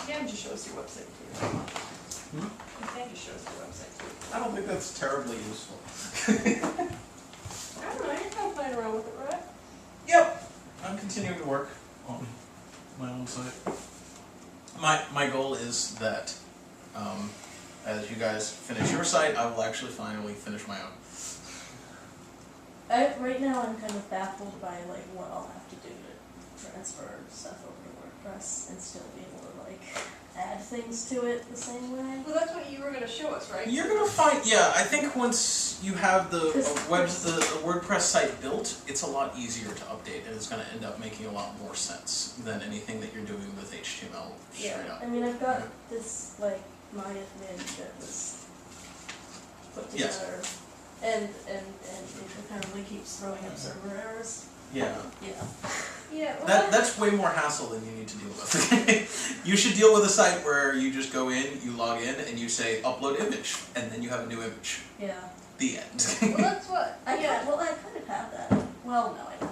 can just show us your website too. Hmm? You can just show us your website too. I don't think that's terribly useful. I don't know, you're kind of playing around with it, right? Yep, I'm continuing to work on my own site. My goal is that as you guys finish your site, I will actually finally finish my own. Right now I'm kind of baffled by like what I'll have to do to transfer stuff over to WordPress and still be able to like add things to it the same way. Well, that's what you were going to show us, right? You're gonna find, yeah. I think once you have the WordPress site built, it's a lot easier to update, and it's gonna end up making a lot more sense than anything that you're doing with HTML straight up. I mean I've got this like MyAdmin that was put together. Yes. And it apparently keeps throwing up server errors. Yeah. Yeah. Yeah. Well, That's way more hassle than you need to deal with. You should deal with a site where you just go in, you log in, and you say upload image, and then you have a new image. Yeah. The end. well, that's what. I kind of have that. Well, no, I don't.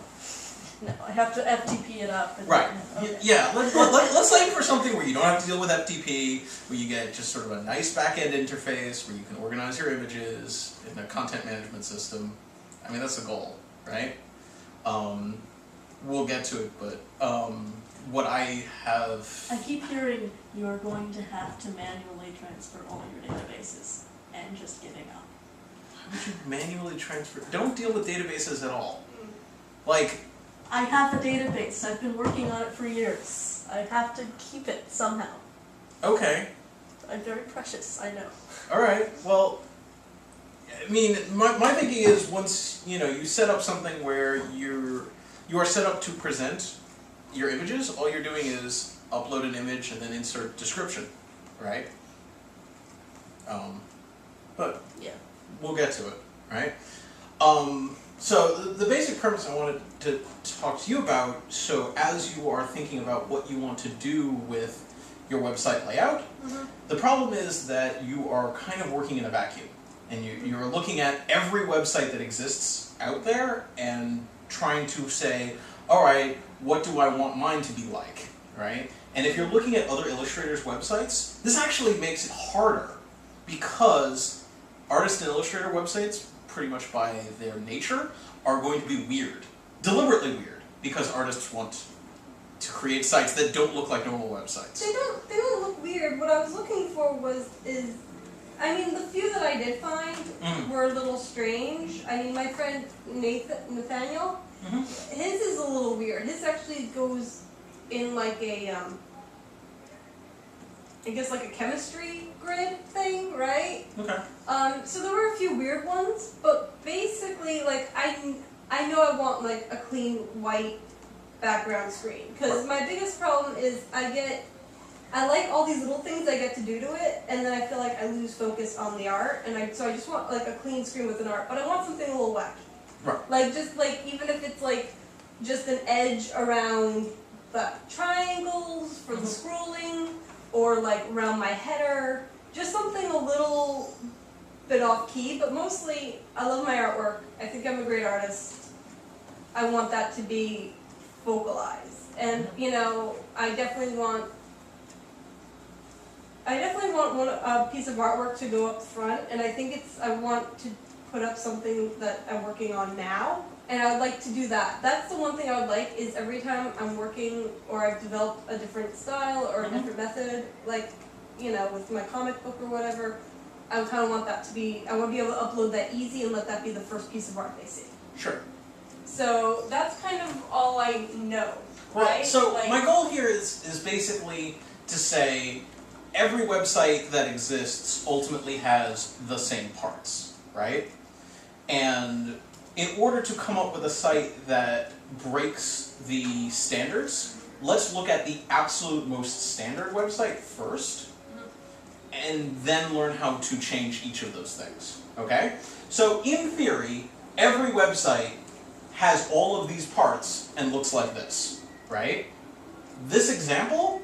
No, I have to FTP it up. And Right. Okay. Yeah. Let's aim for something where you don't have to deal with FTP, where you get just sort of a nice back-end interface, where you can organize your images in a content management system. I mean, that's the goal, right? We'll get to it, but what I have... I keep hearing you're going to have to manually transfer all your databases and just giving up. Why would you manually transfer? Don't deal with databases at all. Like... I have a database. I've been working on it for years. I have to keep it somehow. Okay. I'm very precious, I know. Alright, well... I mean, my thinking is once, you set up something where you are set up to present your images, all you're doing is upload an image and then insert description, right? But Yeah. we'll get to it, right? So the basic premise I wanted to talk to you about, so as you are thinking about what you want to do with your website layout, the problem is that you are kind of working in a vacuum. And you're looking at every website that exists out there and trying to say, all right, what do I want mine to be like, right? And if you're looking at other illustrators' websites, this actually makes it harder because artist and illustrator websites, pretty much by their nature, are going to be weird. Deliberately weird, because artists want to create sites that don't look like normal websites. They don't look weird. What I was looking for I mean, the few that I did find were a little strange. I mean, my friend Nathaniel, his is a little weird. His actually goes in like a, I guess like a chemistry grid thing, right? Okay. So there were a few weird ones, but basically, like, I know I want like a clean white background screen, because my biggest problem is I like all these little things I get to do to it, and then I feel like I lose focus on the art, and so I just want like a clean screen with an art, but I want something a little wacky. Right. Like just like even if it's like just an edge around the triangles for the scrolling, or like around my header, just something a little bit off key, but mostly I love my artwork. I think I'm a great artist. I want that to be vocalized, and I definitely want a piece of artwork to go up front, and I want to put up something that I'm working on now, and I would like to do that. That's the one thing I would like, is every time I'm working or I've developed a different style or a different method, like, with my comic book or whatever, I would kind of want that to be, I want to be able to upload that easy and let that be the first piece of art they see. Sure. So that's kind of all I know, Well, right? so like, my goal here is basically to say every website that exists ultimately has the same parts, right? And in order to come up with a site that breaks the standards, let's look at the absolute most standard website first, and then learn how to change each of those things, okay? So in theory, every website has all of these parts and looks like this, right? This example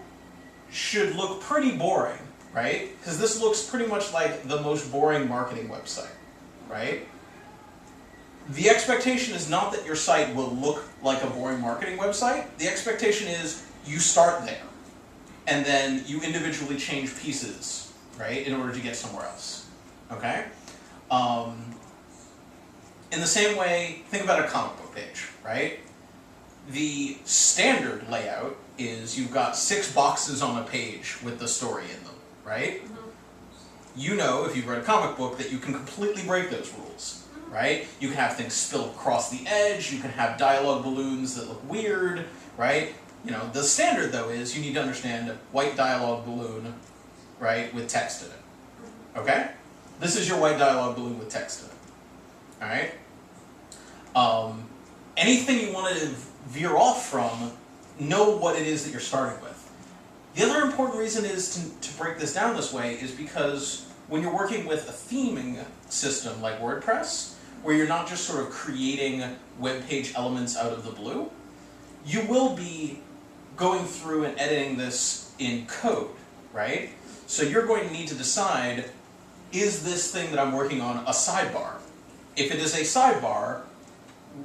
should look pretty boring, right? Because this looks pretty much like the most boring marketing website, right? The expectation is not that your site will look like a boring marketing website. The expectation is you start there, and then you individually change pieces, right, in order to get somewhere else. Okay? In the same way, think about a comic book page, right? The standard layout is you've got 6 boxes on a page with the story in them, right? You know, if you've read a comic book, that you can completely break those rules, right? You can have things spill across the edge, you can have dialogue balloons that look weird, right? You know, the standard, though, is you need to understand white dialogue balloon, right, with text in it, okay? This is your white dialogue balloon with text in it. Alright? Anything you want to veer off from, know what it is that you're starting with. The other important reason is to break this down this way is because when you're working with a theming system like WordPress, where you're not just sort of creating web page elements out of the blue, you will be going through and editing this in code, right? So you're going to need to decide, is this thing that I'm working on a sidebar? If it is a sidebar,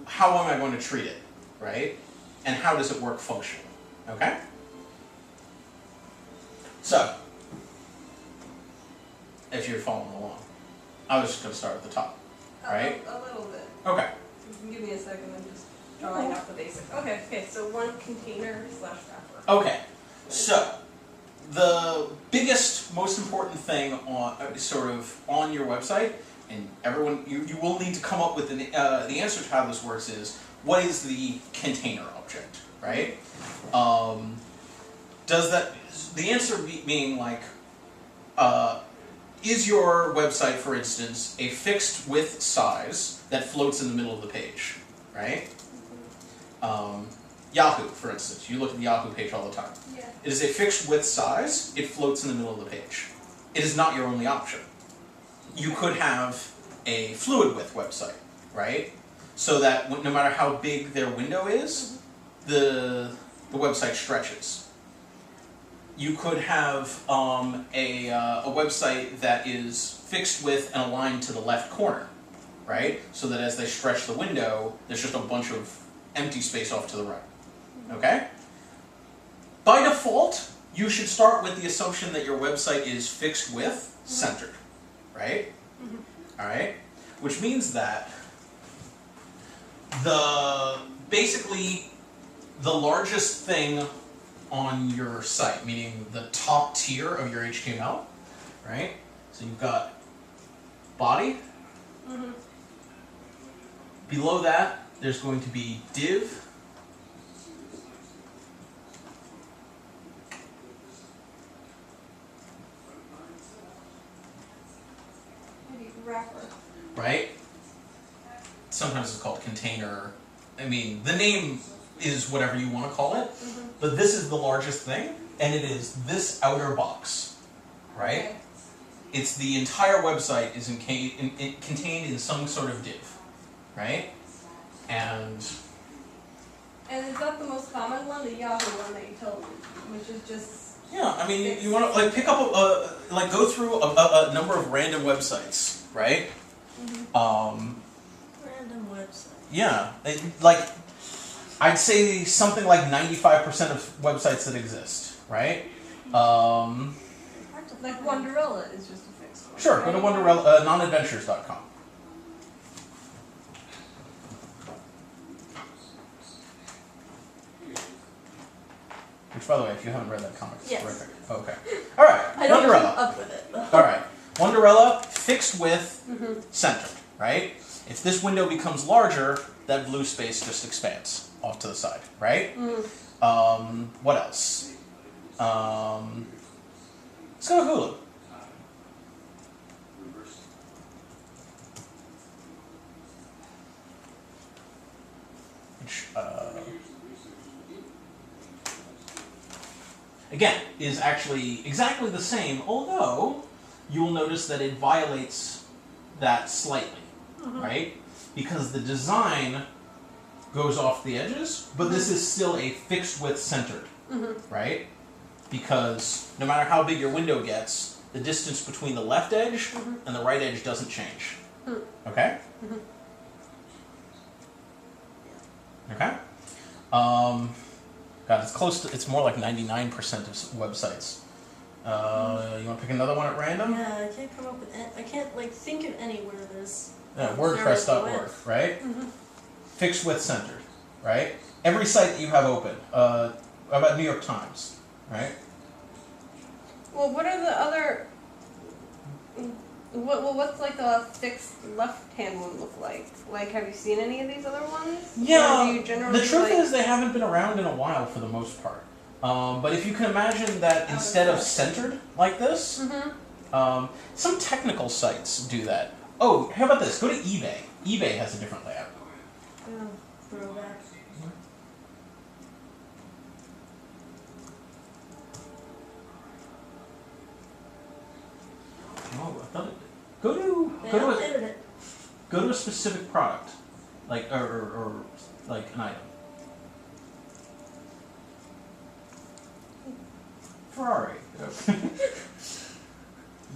how am I going to treat it, right? And how does it work functionally, okay? So, if you're following along, I was just going to start at the top, right? A little bit. Okay. You can give me a second, I'm just drawing out the basics. Okay, so one container / wrapper. Okay, so the biggest, most important thing on on your website, and everyone, you will need to come up with the answer to how this works is, what is the container object, right? Does that, the answer being like, is your website, for instance, a fixed width size that floats in the middle of the page, right? Yahoo, for instance, you look at the Yahoo page all the time. Yeah. It is a fixed width size, it floats in the middle of the page. It is not your only option. You could have a fluid width website, right? So that no matter how big their window is, the website stretches. You could have a website that is fixed width and aligned to the left corner, right? So that as they stretch the window, there's just a bunch of empty space off to the right, okay? By default, you should start with the assumption that your website is fixed width, centered, right? All right? Which means that basically the largest thing on your site, meaning the top tier of your HTML, right? So you've got body. Below that, there's going to be div. Maybe wrapper. Right? Sometimes it's called container. I mean, the name is whatever you want to call it, but this is the largest thing, and it is this outer box, right? Okay. It's the entire website is contained in some sort of div, right? And is that the most common one, the Yahoo one that you told me, which is just... yeah, I mean, you want to like pick up go through a number of random websites, right? Random website. Yeah, like I'd say something like 95% of websites that exist, right? Like Wonderella is just a fixed one. Sure, go to Wonderella, nonadventures.com. Which, by the way, if you haven't read that comic, it's Yes. terrific. Okay. All right, I don't Wonderella. keep up with it. All right, Wonderella, fixed width, centered, right? If this window becomes larger, that blue space just expands off to the side, right? What else? Let's go to Hulu. Which, again, is actually exactly the same, although you will notice that it violates that slightly, right? Because the design goes off the edges, but this is still a fixed width centered, right? Because no matter how big your window gets, the distance between the left edge and the right edge doesn't change. Okay? Okay? God, it's close to. It's more like 99% of websites. You want to pick another one at random? Yeah, I can't come up with. I can't like think of anywhere there's. Yeah, zero WordPress.org, width. right? Mhm. Fixed width centered, right? Every site that you have open. How about New York Times, right? Well, what are the other? What's like the fixed left-hand one look like? Like, have you seen any of these other ones? Yeah, Or do you generally the truth like... is they haven't been around in a while for the most part. But if you can imagine that instead of centered like this, Mm-hmm. some technical sites do that. Oh, how about this? Go to eBay. eBay has a different layout. Oh, throwback. Oh, I thought it did. Go to They go to a, updated it. go to a specific product, like or like an item. Ferrari. Okay.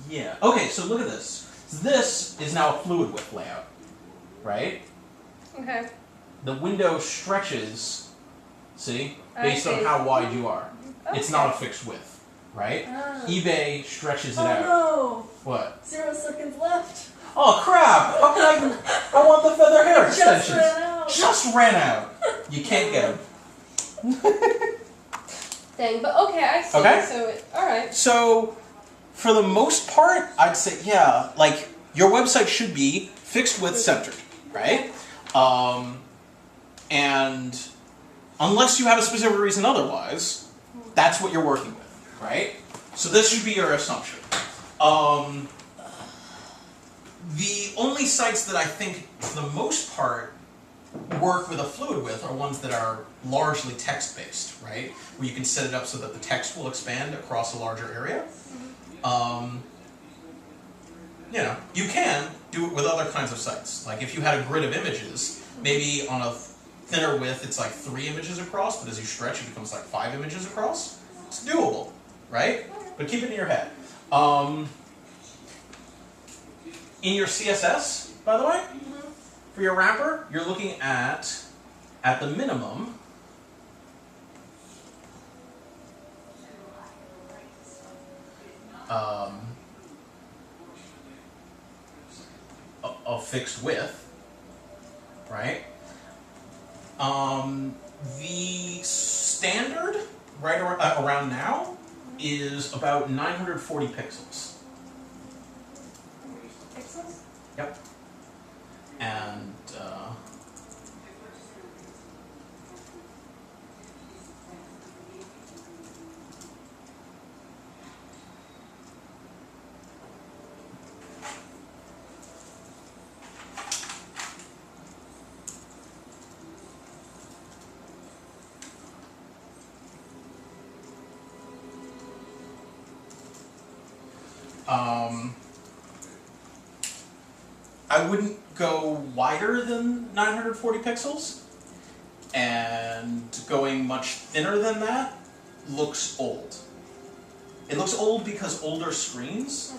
Yeah. Okay. So look at this. This is now a fluid width layout, right? Okay. The window stretches, see, based I on see. how wide you are. It's Okay. not a fixed width, right? Ah. eBay stretches it Oh out. no! What? 0 seconds left. Oh crap! How can I want the feather hair Just extensions. ran out. Just ran out. You can't get them. Dang, but okay, I see. Okay. So, alright. So, for the most part, I'd say, yeah, like, your website should be fixed width centered, right? And unless you have a specific reason otherwise, that's what you're working with, right? So this should be your assumption. The only sites that I think, for the most part, work with a fluid width are ones that are largely text-based, right? Where you can set it up so that the text will expand across a larger area. You know, you can do it with other kinds of sites. Like if you had a grid of images, maybe on a thinner width it's like 3 images across, but as you stretch it becomes like 5 images across. It's doable, right? But keep it in your head. In your CSS, by the way, for your wrapper, you're looking at the minimum, a fixed width, right? The standard right around now is about 940 pixels. Pixels? Yep. And I wouldn't go wider than 940 pixels, and going much thinner than that looks old. It looks old because older screens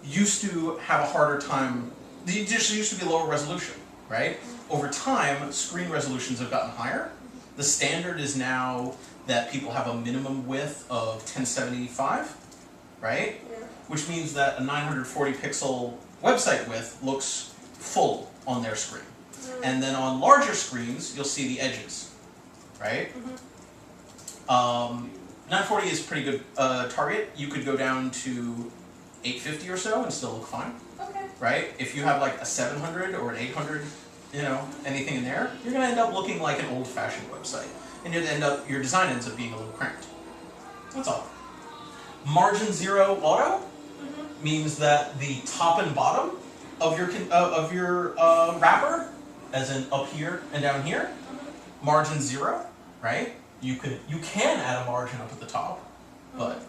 used to have a harder time, they just used to be lower resolution, right? Over time, screen resolutions have gotten higher. The standard is now that people have a minimum width of 1075, right? Yeah. Which means that a 940 pixel website width looks full on their screen. And then on larger screens, you'll see the edges, right? 940 is a pretty good target. You could go down to 850 or so and still look fine, Okay. right? If you have like a 700 or an 800, you know, anything in there, you're gonna end up looking like an old-fashioned website. And your design ends up being a little cramped. That's all. Margin 0 auto means that the top and bottom of your wrapper, as in up here and down here, margin 0, right? You can add a margin up at the top, but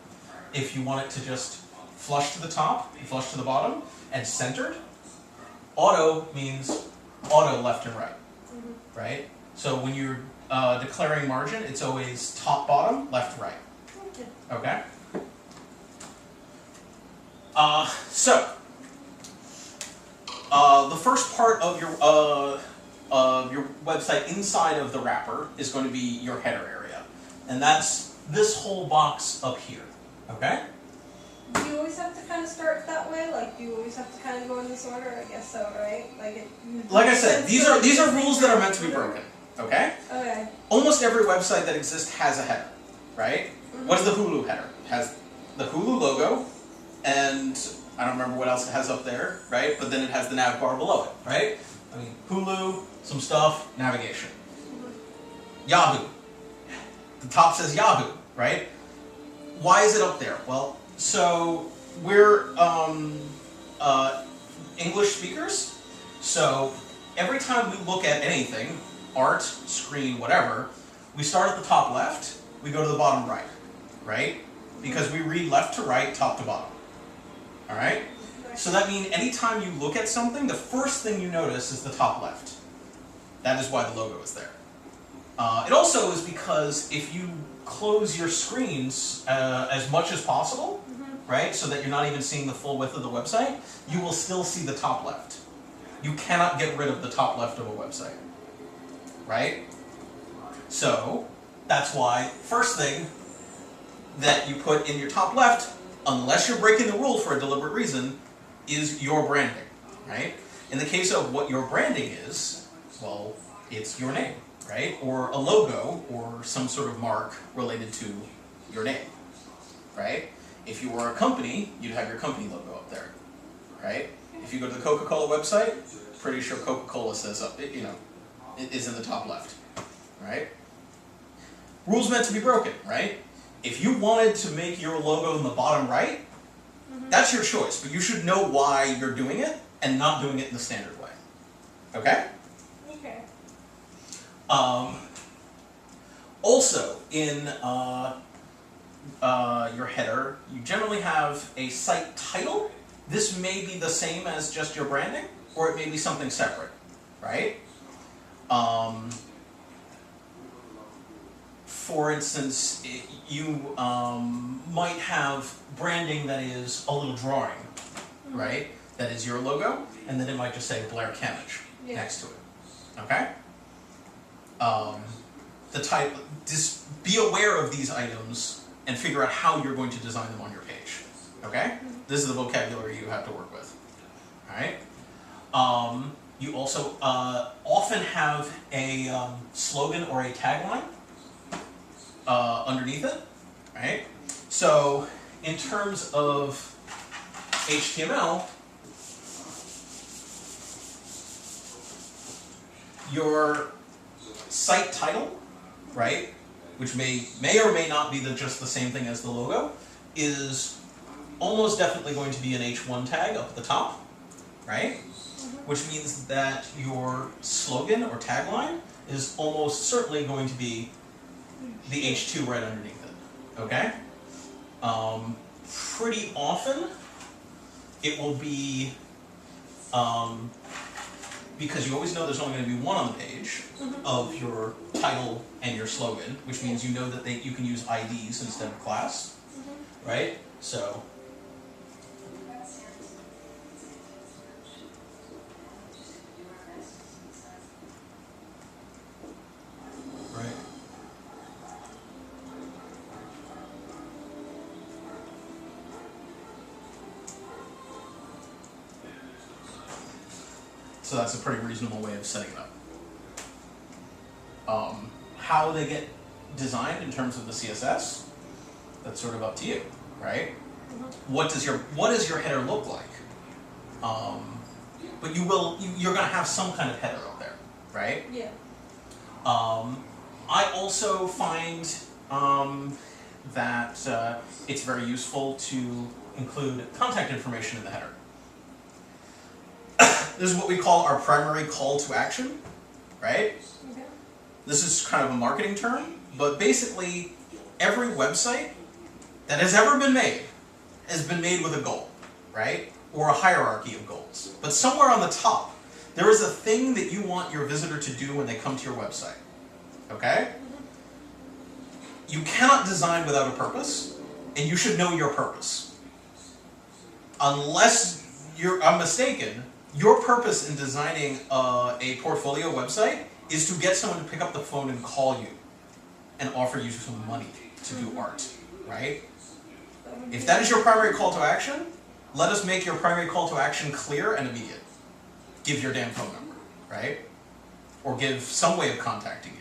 if you want it to just flush to the top and flush to the bottom and centered, auto means auto left and right, right? So when you're declaring margin, it's always top, bottom, left, right. Okay? The first part of your website inside of the wrapper is going to be your header area. and that's this whole box up here, okay? Do you always have to kind of start that way? Like, do you always have to kind of go in this order? I guess so, right? Like I said, these are rules that are meant to be broken, okay? Okay. Almost every website that exists has a header, right? Mm-hmm. What is the Hulu header? It has the Hulu logo, and I don't remember what else it has up there, right? But then it has the nav bar below it, right? I mean, Hulu, some stuff, navigation. Yahoo. The top says Yahoo, right? Why is it up there? Well, so we're English speakers, so every time we look at anything, art, screen, whatever, we start at the top left, we go to the bottom right, right? Because we read left to right, top to bottom. All right? So that means anytime you look at something, the first thing you notice is the top left. That is why the logo is there. It also is because if you close your screens as much as possible, right, so that you're not even seeing the full width of the website, you will still see the top left. You cannot get rid of the top left of a website, right? So that's why first thing that you put in your top left, unless you're breaking the rule for a deliberate reason, is your branding, right? In the case of what your branding is, well, it's your name, right? Or a logo or some sort of mark related to your name, right? If you were a company, you'd have your company logo up there, right? If you go to the Coca-Cola website, pretty sure Coca-Cola says up, it is in the top left, right? Rules meant to be broken, right? If you wanted to make your logo in the bottom right, that's your choice, but you should know why you're doing it and not doing it in the standard way. Okay? Okay. Also, in your header, you generally have a site title. This may be the same as just your branding, or it may be something separate, right? For instance, you might have branding that is a little drawing, right? That is your logo, and then it might just say Blair Camage next to it. Okay? Just be aware of these items and figure out how you're going to design them on your page. Okay? This is the vocabulary you have to work with. Alright? You also often have a slogan or a tagline underneath it, right? So, in terms of HTML, your site title, right, which may or may not be just the same thing as the logo, is almost definitely going to be an H1 tag up at the top, right? Which means that your slogan or tagline is almost certainly going to be the H2 right underneath it, okay? Pretty often, it will be, because you always know there's only going to be one on the page of your title and your slogan, which means you know that you can use IDs instead of class, right? So, right. So that's a pretty reasonable way of setting it up. How they get designed in terms of the CSS, that's sort of up to you, right? What does your header look like? But you're going to have some kind of header up there, right? Yeah. I also find that it's very useful to include contact information in the header. This is what we call our primary call to action, right? Okay. This is kind of a marketing term, but basically every website that has ever been made has been made with a goal, right? Or a hierarchy of goals. But somewhere on the top, there is a thing that you want your visitor to do when they come to your website, okay? You cannot design without a purpose, and you should know your purpose. Unless I'm mistaken, your purpose in designing a portfolio website is to get someone to pick up the phone and call you and offer you some money to do art, right? That would If be- that is your primary call to action, let us make your primary call to action clear and immediate. Give your damn phone number, right? Or give some way of contacting you.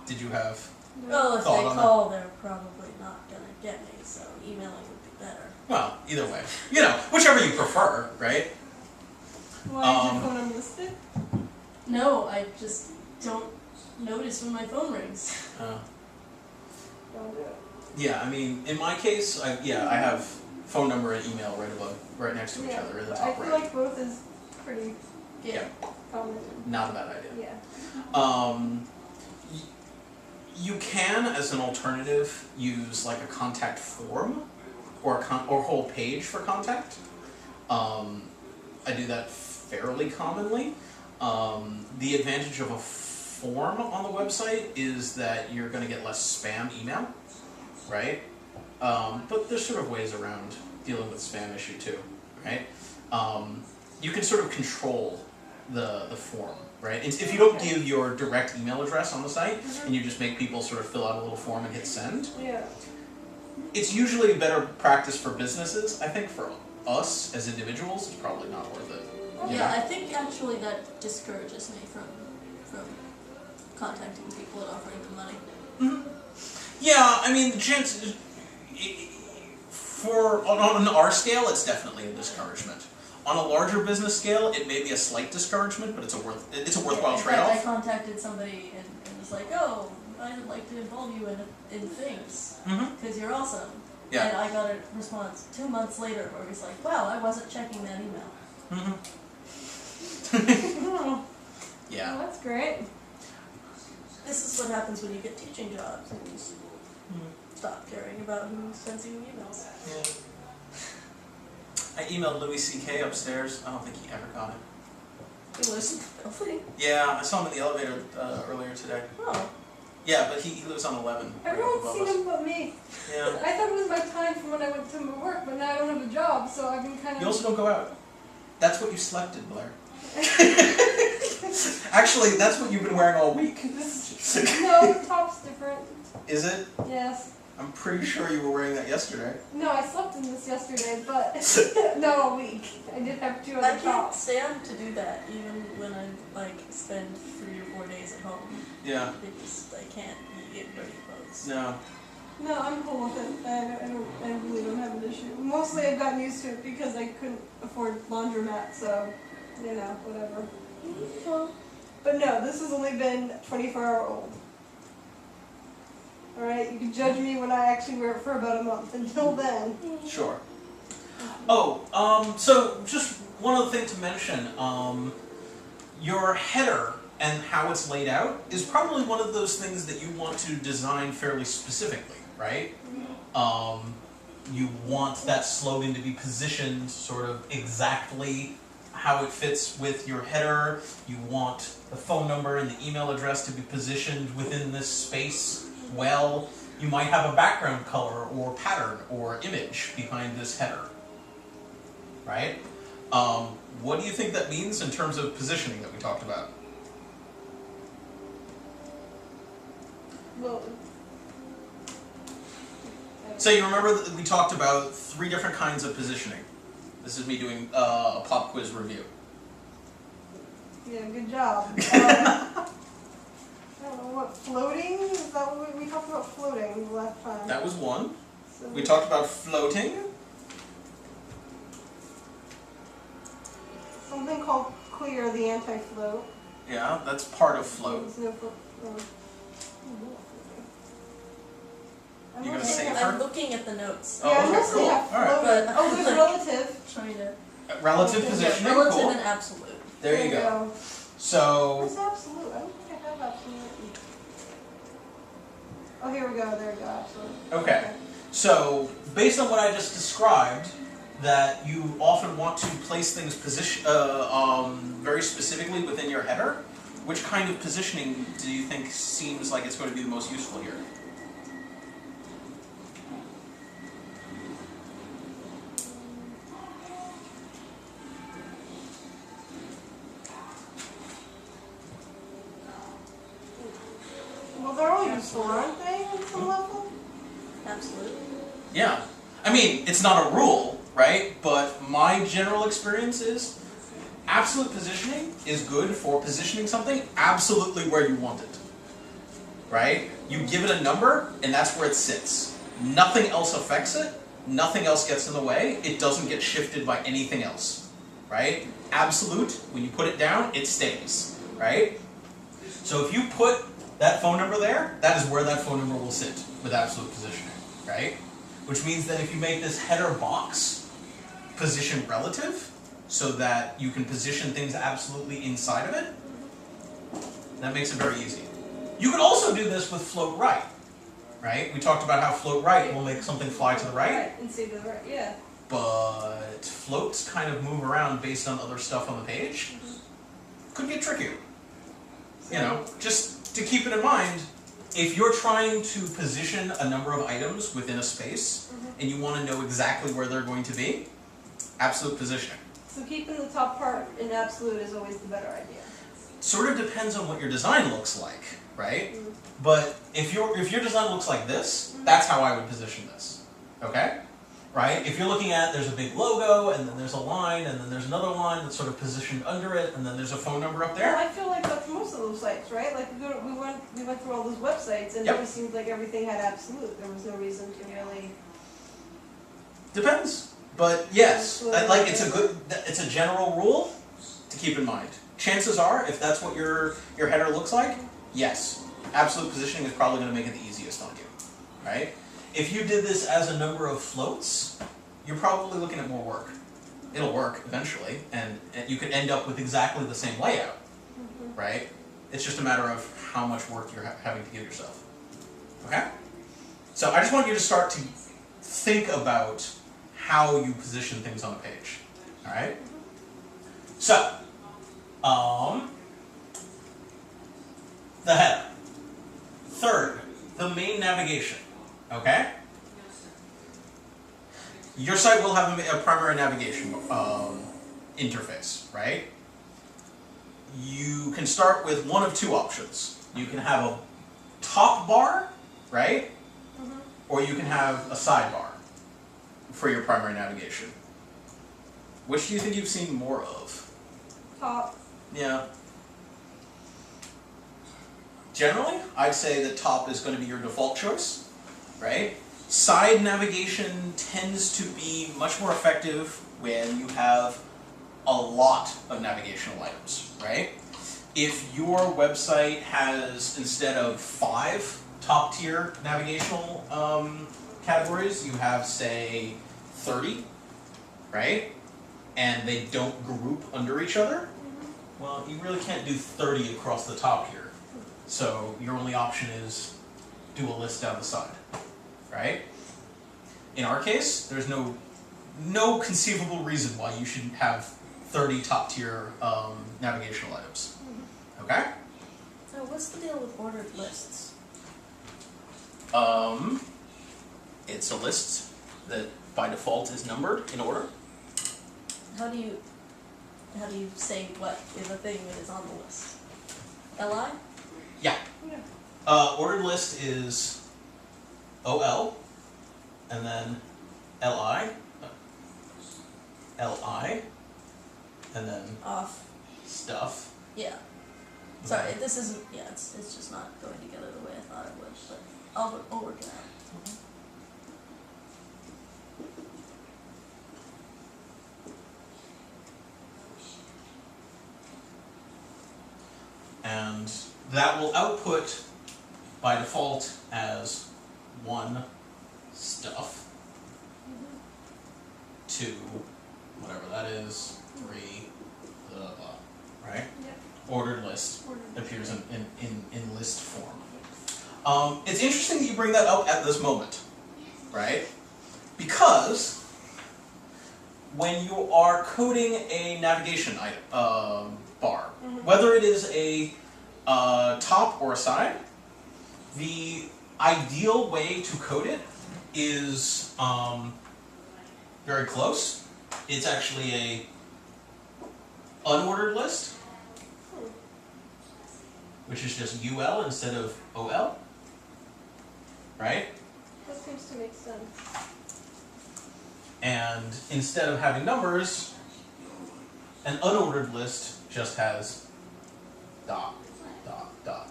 Did you have? Well, if Thought they on that? call, they're probably not gonna get me, so emailing would be better. Well, either way. You know, whichever you prefer, right? Why is your phone number listed? No, I just don't notice when my phone rings. Don't do it. Yeah, I mean, in my case, I have phone number and email right next to each Yeah, other in the but top I feel right. like both is pretty Yeah. common. Not a bad idea. Yeah. You can, as an alternative, use like a contact form or or whole page for contact. I do that fairly commonly. The advantage of a form on the website is that you're going to get less spam email, right? But there's sort of ways around dealing with spam issue too, right? You can sort of control the form, right? If you don't give your direct email address on the site and you just make people sort of fill out a little form and hit send, Yeah. it's usually a better practice for businesses. I think for us as individuals, it's probably not worth it. Yeah, I think actually that discourages me from contacting people and offering them money. Yeah, I mean, the chance on our scale, it's definitely a discouragement. On a larger business scale, it may be a slight discouragement, but it's a worthwhile In fact, trade-off. I contacted somebody and was like, "Oh, I'd like to involve you in things because you're awesome." Yeah. And I got a response 2 months later where he's like, "Wow, I wasn't checking that email." Oh, Yeah. that's great. This is what happens when you get teaching jobs and you stop caring about who sends you emails. Yeah. I emailed Louis C.K. upstairs. I don't think he ever got it. You listen to Filthy? Yeah, I saw him in the elevator earlier today. Oh. Yeah, but he lives on 11. right Everyone's above seen us. him but me. Yeah. I thought it was my time from when I went to work, but now I don't have a job, so I've been kind of. You also don't go out. That's what you slept in, Blair. Actually, that's what you've been wearing all week. No, the top's different. Is it? Yes. I'm pretty sure you were wearing that yesterday. No, I slept in this yesterday, but not all week. I did have 2 I other can't tops. stand to do that even when I spend 3 or 4 days at home. Yeah. Because I can't get dirty clothes. No. No, I'm cool with it. I really don't have an issue. Mostly I've gotten used to it because I couldn't afford laundromat, so, whatever. But no, this has only been 24-hour-old. Alright, you can judge me when I actually wear it for about a month. Until then. Sure. Oh, so just one other thing to mention. Your header and how it's laid out is probably one of those things that you want to design fairly specifically, right? You want that slogan to be positioned sort of exactly how it fits with your header. You want the phone number and the email address to be positioned within this space well. You might have a background color or pattern or image behind this header, right? What do you think that means in terms of positioning that we talked about? Well, So you remember that we talked about 3 different kinds of positioning. This is me doing a pop quiz review. yeah, good job. I don't know what, floating? Is that what we talked about floating the last time? That was one. So We talked about floating. something called clear, the anti-float. Yeah, that's part of float. There's no float. I'm You gonna looking say at- it? I'm looking at the notes. Oh, Yeah, I okay, mostly cool. have All right. float. But- Oh, there's relative. Trying to Relative positioning, relative cool. and absolute. There you go. So, Where's absolute? I don't think I have absolute. Oh, here we go. There we go. Absolute. okay. So, based on what I just described, that you often want to place things very specifically within your header, which kind of positioning do you think seems like it's going to be the most useful here? swan thing on some level? Absolutely. Yeah. I mean, it's not a rule, right? But my general experience is absolute positioning is good for positioning something absolutely where you want it. Right? You give it a number, and that's where it sits. Nothing else affects it. Nothing else gets in the way. It doesn't get shifted by anything else. Right? Absolute, when you put it down, it stays. Right? So if you put that phone number there, that is where that phone number will sit with absolute positioning. Right? Which means that if you make this header box position relative, so that you can position things absolutely inside of it, that makes it very easy. You could also do this with float right, right? We talked about how float right will make something fly to the right, And say to the right, yeah. but floats kind of move around based on other stuff on the page. Could get trickier. You know, just to keep it in mind, if you're trying to position a number of items within a space, and you want to know exactly where they're going to be, absolute positioning. So keeping the top part in absolute is always the better idea. Sort of depends on what your design looks like, right? But if your design looks like this, that's how I would position this. Okay? Right? If you're looking at, there's a big logo, and then there's a line, and then there's another line that's sort of positioned under it, and then there's a phone number up Well, there. I feel like that's most of those sites, right? Like we went through all those websites, and Yep. it just seemed like everything had absolute. There was no reason to really. Depends. But yes, Absolutely. like it's a general rule to keep in mind. Chances are, if that's what your header looks like, yes, absolute positioning is probably going to make it the easiest on you, right? If you did this as a number of floats, you're probably looking at more work. It'll work eventually, and you could end up with exactly the same layout, right? It's just a matter of how much work you're having to give yourself. Okay? So I just want you to start to think about how you position things on a page. All right? So, the header. Third, the main navigation. Okay? Your site will have a primary navigation interface, right? You can start with one of two options. You can have a top bar, right? Or you can have a sidebar for your primary navigation. Which do you think you've seen more of? Top. Yeah. Generally, I'd say the top is going to be your default choice, right? Side navigation tends to be much more effective when you have a lot of navigational items, right? If your website has, instead of 5 top tier navigational categories, you have, say, 30, right? And they don't group under each other, well, you really can't do 30 across the top here. So your only option is do a list down the side, right? In our case, there's no conceivable reason why you shouldn't have 30 top tier navigational items. Okay? So what's the deal with ordered lists? It's a list that by default is numbered in order. How do you say what is a thing that is on the list? LI? Yeah. Yeah. Ordered list is OL, and then LI, LI, and then Off. stuff. Yeah. Sorry, this isn't. Yeah, it's just not going together the way I thought it would. But I'll work it out. And that will output by default as 1 stuff, 2 whatever that is, 3 blah blah blah, right? Yep. Ordered list Ordered. appears in list form. It's interesting that you bring that up at this moment, right? Because when you are coding a navigation item, bar, whether it is a top or a side, the ideal way to code it is very close. It's actually a unordered list, which is just UL instead of OL. right? That seems to make sense. And instead of having numbers, an unordered list just has dot, dot, dot.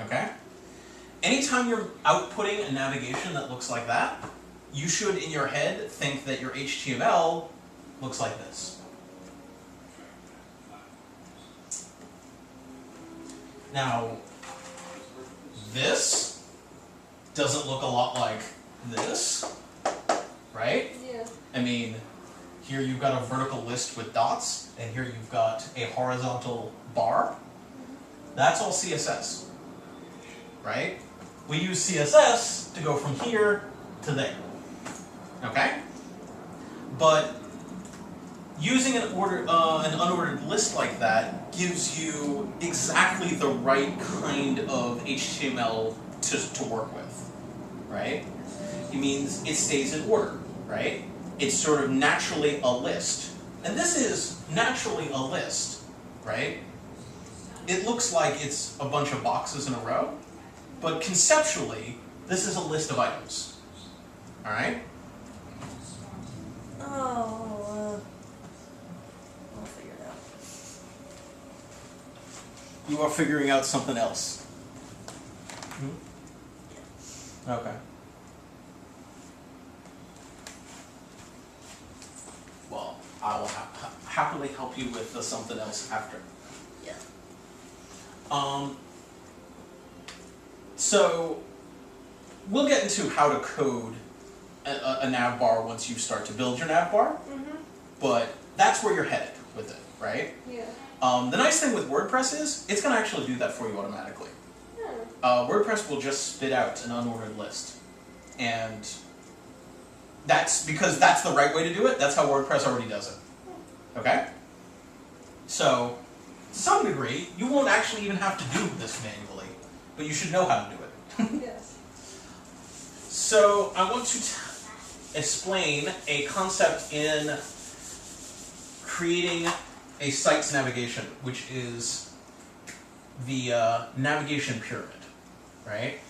Okay? Anytime you're outputting a navigation that looks like that, you should, in your head, think that your HTML looks like this. Now, this doesn't look a lot like this, right? Yeah. I mean, here you've got a vertical list with dots, and here you've got a horizontal bar. That's all CSS, right? We use CSS to go from here to there, okay? But using an unordered list like that gives you exactly the right kind of HTML to work with, right? It means it stays in order, right? It's sort of naturally a list. And this is naturally a list, right? It looks like it's a bunch of boxes in a row, but conceptually, this is a list of items, all right? Oh, I'll figure it out. You are figuring out something else. Okay. Well, I will happily help you with the something else after. Yeah. So, we'll get into how to code a nav bar once you start to build your nav bar, but that's where you're headed with it, right? Yeah. The nice thing with WordPress is, it's going to actually do that for you automatically. Yeah. WordPress will just spit out an unordered list. And that's because that's the right way to do it. That's how WordPress already does it. Okay? So, to some degree, you won't actually even have to do this manually, but you should know how to do it. Yes. So, I want to explain a concept in creating a site's navigation, which is the navigation pyramid, right?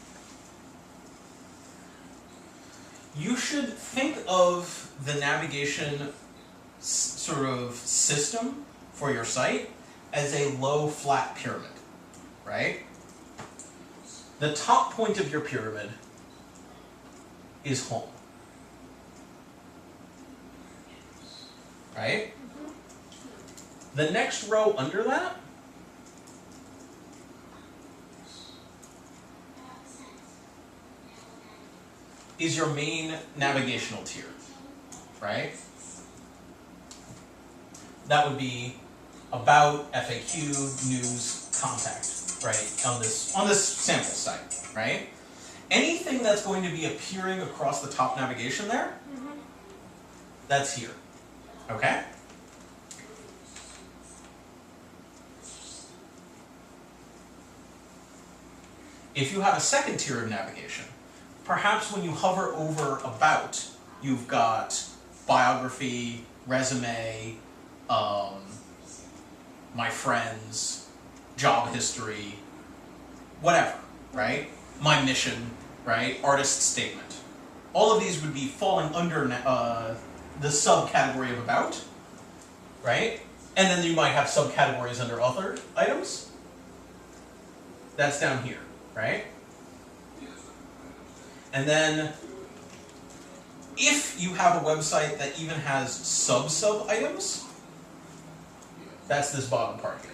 You should think of the navigation sort of system for your site as a low flat pyramid, right? The top point of your pyramid is home, right? The next row under that is your main navigational tier, right? That would be about, FAQ, news, contact, right? On this sample site, right? Anything that's going to be appearing across the top navigation there, that's here, okay? If you have a second tier of navigation, perhaps when you hover over about, you've got biography, resume, my friends, job history, whatever, right? My mission, right? Artist statement. All of these would be falling under the subcategory of about, right? And then you might have subcategories under other items. That's down here, right? And then, if you have a website that even has sub items, that's this bottom part here.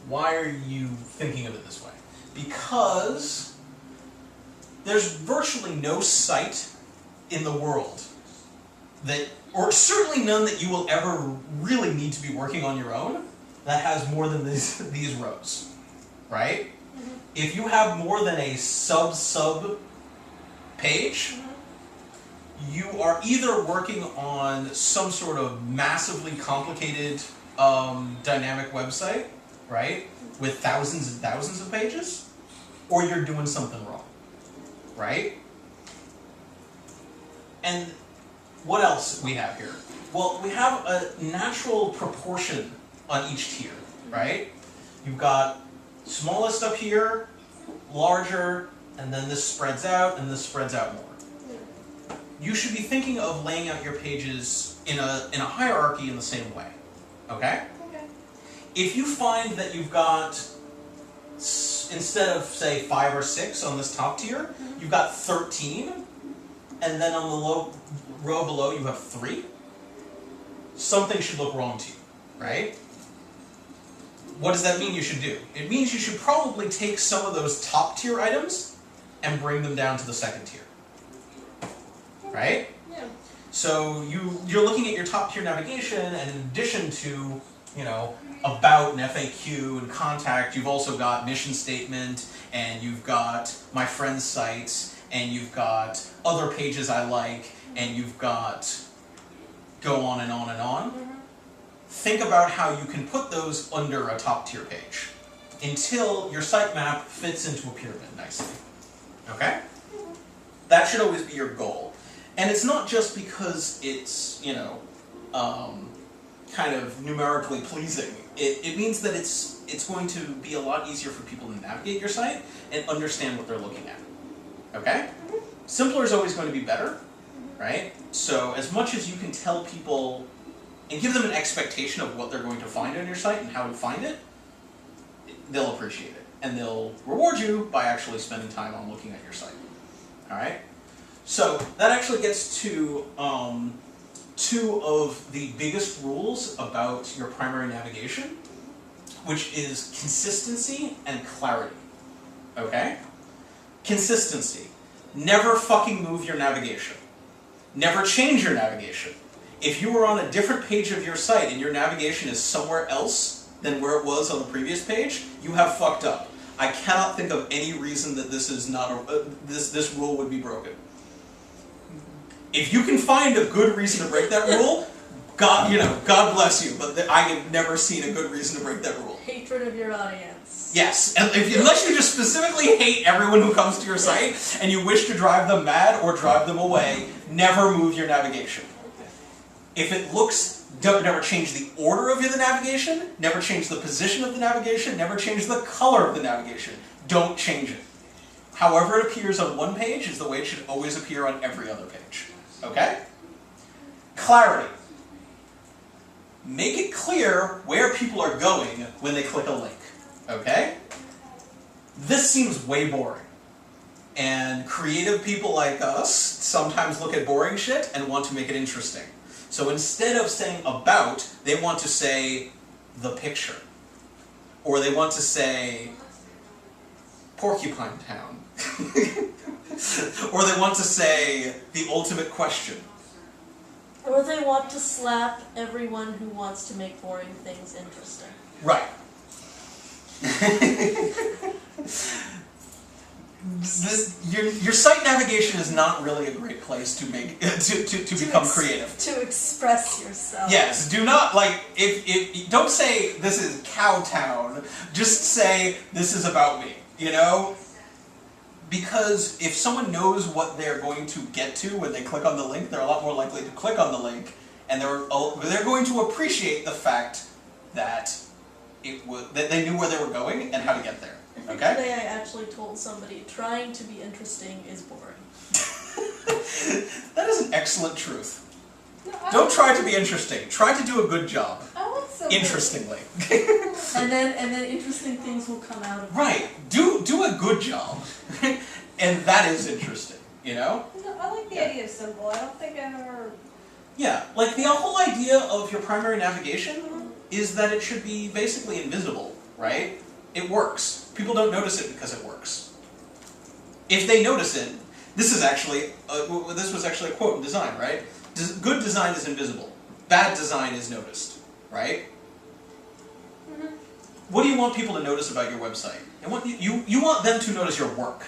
Why are you thinking of it this way? Because there's virtually no site in the world that, or certainly none that you will ever really need to be working on your own, that has more than these rows, right? If you have more than a sub page, you are either working on some sort of massively complicated dynamic website, right, with thousands and thousands of pages, or you're doing something wrong, right? And what else we have here? Well, we have a natural proportion on each tier, right? You've got Smallest up here, larger, and then this spreads out, and this spreads out more. You should be thinking of laying out your pages in a hierarchy in the same way. Okay? Okay. If you find that you've got, instead of say 5 or 6 on this top tier, you've got 13, and then on the row below you have 3, something should look wrong to you, right? What does that mean you should do? It means you should probably take some of those top tier items and bring them down to the second tier. Right? Yeah. So you're looking at your top tier navigation, and in addition to, about and FAQ and contact, you've also got mission statement, and you've got my friend's sites, and you've got other pages I like, and you've got go on and on and on. Think about how you can put those under a top tier page until your sitemap fits into a pyramid nicely. Okay? That should always be your goal. And it's not just because it's, kind of numerically pleasing. It means that it's going to be a lot easier for people to navigate your site and understand what they're looking at. Okay? Simpler is always going to be better, right? So as much as you can tell people and give them an expectation of what they're going to find on your site and how to find it, they'll appreciate it. And they'll reward you by actually spending time on looking at your site. Alright? So that actually gets to 2 of the biggest rules about your primary navigation, which is consistency and clarity. Okay? Consistency. Never fucking move your navigation. Never change your navigation. If you were on a different page of your site and your navigation is somewhere else than where it was on the previous page, you have fucked up. I cannot think of any reason that this is not this rule would be broken. If you can find a good reason to break that rule, God bless you. But I have never seen a good reason to break that rule. Hatred of your audience. Yes, and unless you just specifically hate everyone who comes to your site and you wish to drive them mad or drive them away, never move your navigation. If it looks, never change the order of the navigation, never change the position of the navigation, never change the color of the navigation. Don't change it. However it appears on one page is the way it should always appear on every other page. Okay? Clarity. Make it clear where people are going when they click a link. Okay? This seems way boring. And creative people like us sometimes look at boring shit and want to make it interesting. So instead of saying about, they want to say the picture. Or they want to say Porcupine Town. Or they want to say the ultimate question. Or they want to slap everyone who wants to make boring things interesting. Right. Your site navigation is not really a great place to make to become creative. To express yourself. Yes, do not if don't say this is Cowtown. Just say this is about me. Because if someone knows what they're going to get to when they click on the link, they're a lot more likely to click on the link, and they're going to appreciate the fact that that they knew where they were going and how to get there. I think Okay? today I actually told somebody trying to be interesting is boring. That is an excellent truth. No, Don't try to be interesting. Try to do a good job. I like something. Interestingly. And then interesting things will come out of it. Right. Do a good job. And that is interesting, No, I like the idea of simple. I don't think I've ever... Yeah, like the whole idea of your primary navigation is that it should be basically invisible, right? It works. People don't notice it because it works. If they notice it, this was actually a quote in design, right? Good design is invisible. Bad design is noticed, right? What do you want people to notice about your website? You want them to notice your work.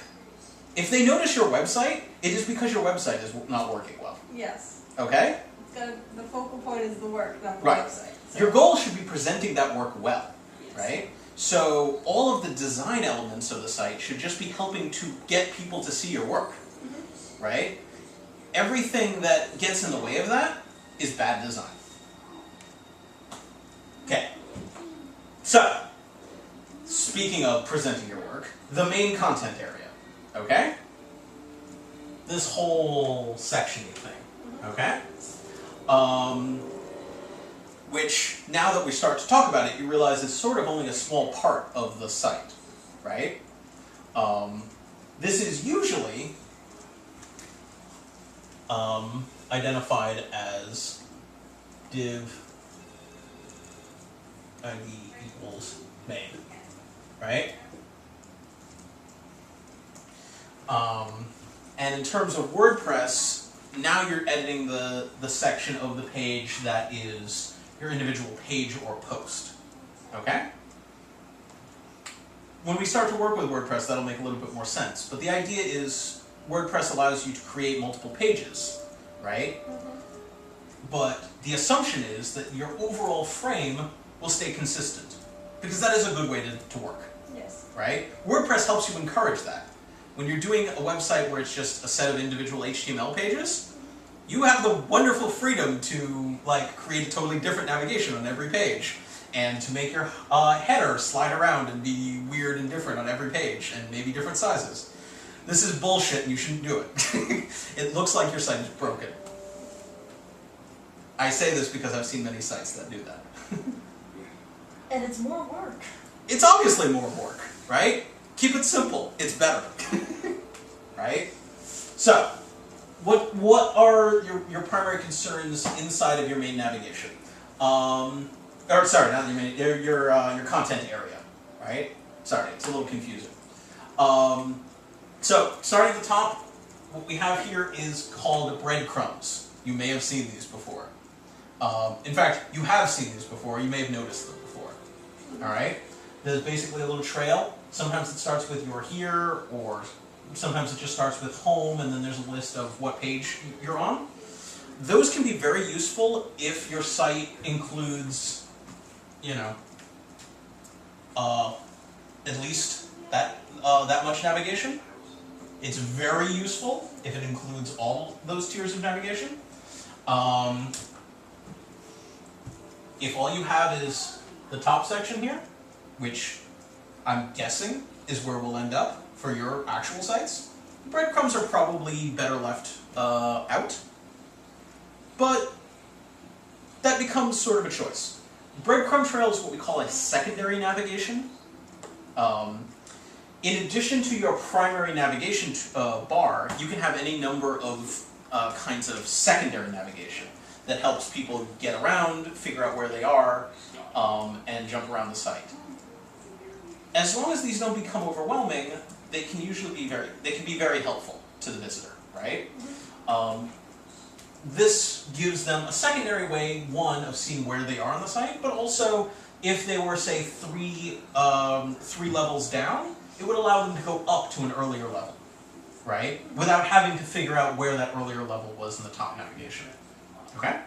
If they notice your website, it is because your website is not working well. Yes. Okay? The focal point is the work, not the Right. website. So. Your goal should be presenting that work well, Yes. right? So all of the design elements of the site should just be helping to get people to see your work, right? Everything that gets in the way of that is bad design. Okay. So, speaking of presenting your work, the main content area, okay? This whole section-y thing, okay? Which, now that we start to talk about it, you realize it's sort of only a small part of the site, right? This is usually identified as div ID equals main, right? And in terms of WordPress, now you're editing the section of the page that is your individual page or post, okay? When we start to work with WordPress, that'll make a little bit more sense. But the idea is WordPress allows you to create multiple pages, right? But the assumption is that your overall frame will stay consistent, because that is a good way to work, Yes. right? WordPress helps you encourage that. When you're doing a website where it's just a set of individual HTML pages, you have the wonderful freedom to create a totally different navigation on every page, and to make your header slide around and be weird and different on every page, and maybe different sizes. This is bullshit and you shouldn't do it. It looks like your site is broken. I say this because I've seen many sites that do that. And it's more work. It's obviously more work, right? Keep it simple. It's better. Right? So, what are your primary concerns inside of your main navigation? Or sorry, not your main, your content area, right? Sorry, it's a little confusing. So, starting at the top, what we have here is called breadcrumbs. You may have seen these before. In fact, you have seen these before. You may have noticed them before. All right? There's basically a little trail. Sometimes it starts with "you're here," or sometimes it just starts with "home," and then there's a list of what page you're on. Those can be very useful if your site includes, at least that much navigation. It's very useful if it includes all those tiers of navigation. If all you have is the top section here, which I'm guessing is where we'll end up for your actual sites, breadcrumbs are probably better left out. But that becomes sort of a choice. Breadcrumb trail is what we call a secondary navigation. In addition to your primary navigation bar, you can have any number of kinds of secondary navigation that helps people get around, figure out where they are, and jump around the site. As long as these don't become overwhelming, they can usually be very helpful to the visitor, right? This gives them a secondary way, one, of seeing where they are on the site, but also if they were, say, three levels down, it would allow them to go up to an earlier level, right? Without having to figure out where that earlier level was in the top navigation. Okay?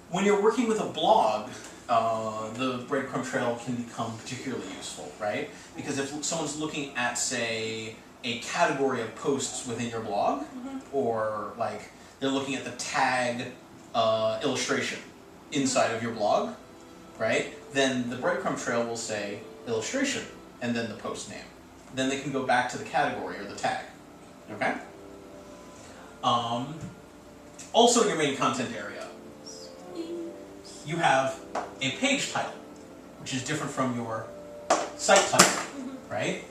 When you're working with a blog, the breadcrumb trail can become particularly useful, right? Because if someone's looking at, say, a category of posts within your blog, or they're looking at the tag illustration inside of your blog, right? Then the breadcrumb trail will say illustration and then the post name. Then they can go back to the category or the tag. Okay? Also in your main content area, you have a page title, which is different from your site title, right?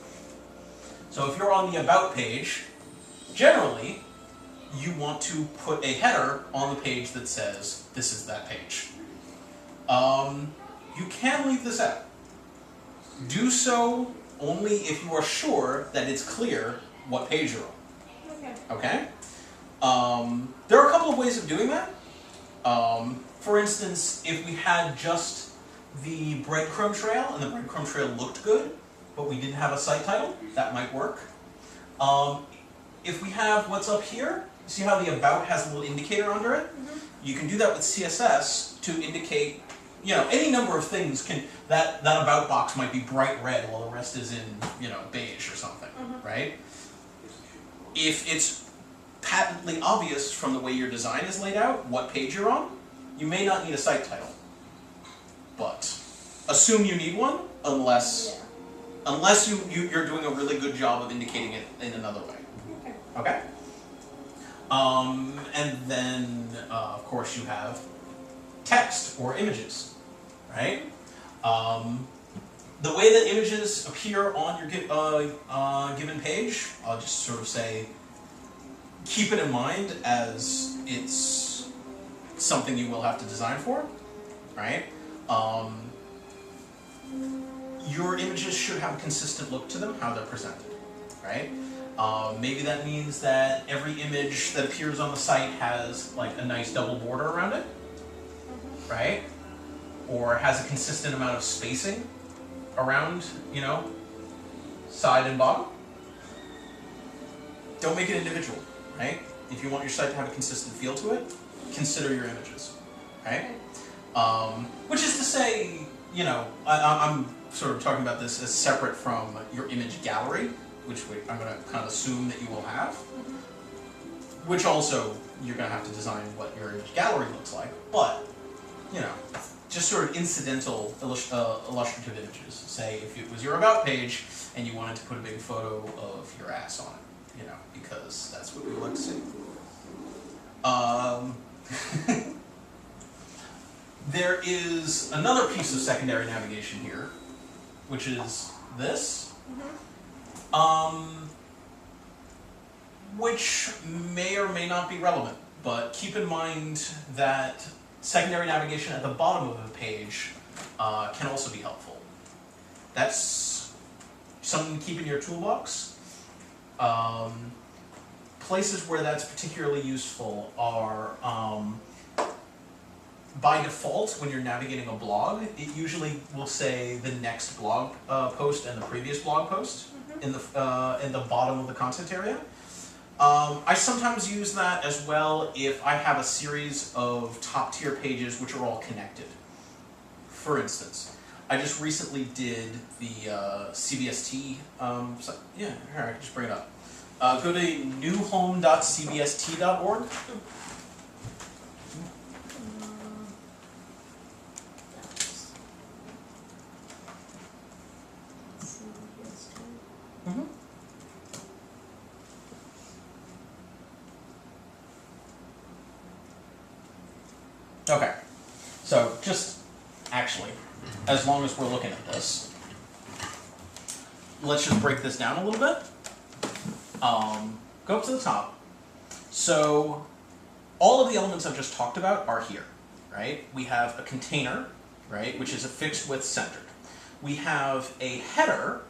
So if you're on the About page, generally, you want to put a header on the page that says, this is that page. You can leave this out. Do so only if you are sure that it's clear what page you're on. Okay? There are a couple of ways of doing that. For instance, if we had just the breadcrumb trail, and the breadcrumb trail looked good, but we didn't have a site title, that might work. If we have what's up here, see how the About has a little indicator under it? You can do that with CSS to indicate, any number of things that About box might be bright red while the rest is in, beige or something, right? If it's patently obvious from the way your design is laid out what page you're on, you may not need a site title. But assume you need one unless Yeah. unless you're doing a really good job of indicating it in another way. Okay. Okay. And then of course you have text or images, right? The way that images appear on your given page, I'll just sort of say, keep it in mind as it's something you will have to design for, right? Your images should have a consistent look to them, how they're presented, right? Maybe that means that every image that appears on the site has like a nice double border around it, right? Or has a consistent amount of spacing around, you know, side and bottom. Don't make it individual, right? If you want your site to have a consistent feel to it, consider your images, right? Which is to say, you know, I'm sort of talking about this as separate from your image gallery, which I'm going to kind of assume that you will have, which also you're going to have to design what your image gallery looks like, but, you know, just sort of incidental illustrative images. Say if it was your about page and you wanted to put a big photo of your ass on it, you know, because that's what we like to see. There is another piece of secondary navigation here, which is this, which may or may not be relevant, but keep in mind that secondary navigation at the bottom of the page can also be helpful. That's something to keep in your toolbox. Places where that's particularly useful are, by default, when you're navigating a blog, it usually will say the next blog post and the previous blog post in the bottom of the content area. I sometimes use that as well if I have a series of top tier pages which are all connected. For instance, I just recently did the CBST, yeah, here, I can just bring it up. Go to newhome.cbst.org. Okay, so just actually, as long as we're looking at this, let's just break this down a little bit. Go up to the top. So all of the elements I've just talked about are here, right? We have a container, right, which is a fixed width centered. We have a header,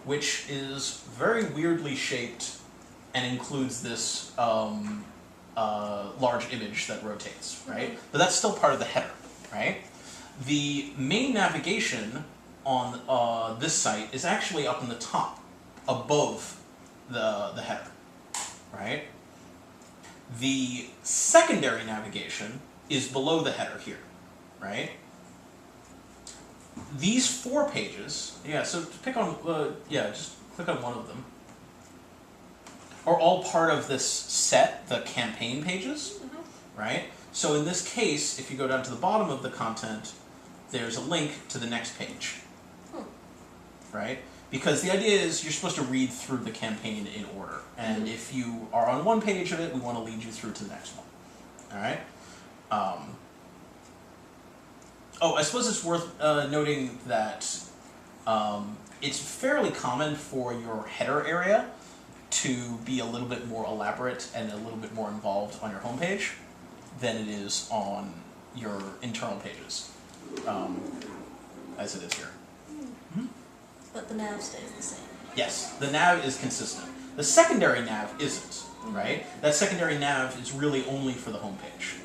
which is very weirdly shaped and includes this large image that rotates, right? But that's still part of the header, right? The main navigation on this site is actually up in the top, above the header, right? The secondary navigation is below the header here, right? These 4 pages, yeah, so pick on, just click on one of them, are all part of this set, the campaign pages, right? So in this case, if you go down to the bottom of the content, there's a link to the next page, right? Because the idea is you're supposed to read through the campaign in order, and if you are on one page of it, we want to lead you through to the next one, all right? Oh, I suppose it's worth noting that it's fairly common for your header area to be a little bit more elaborate and a little bit more involved on your homepage than it is on your internal pages, as it is here. But the nav stays the same. Yes, the nav is consistent. The secondary nav isn't, right? That secondary nav is really only for the homepage.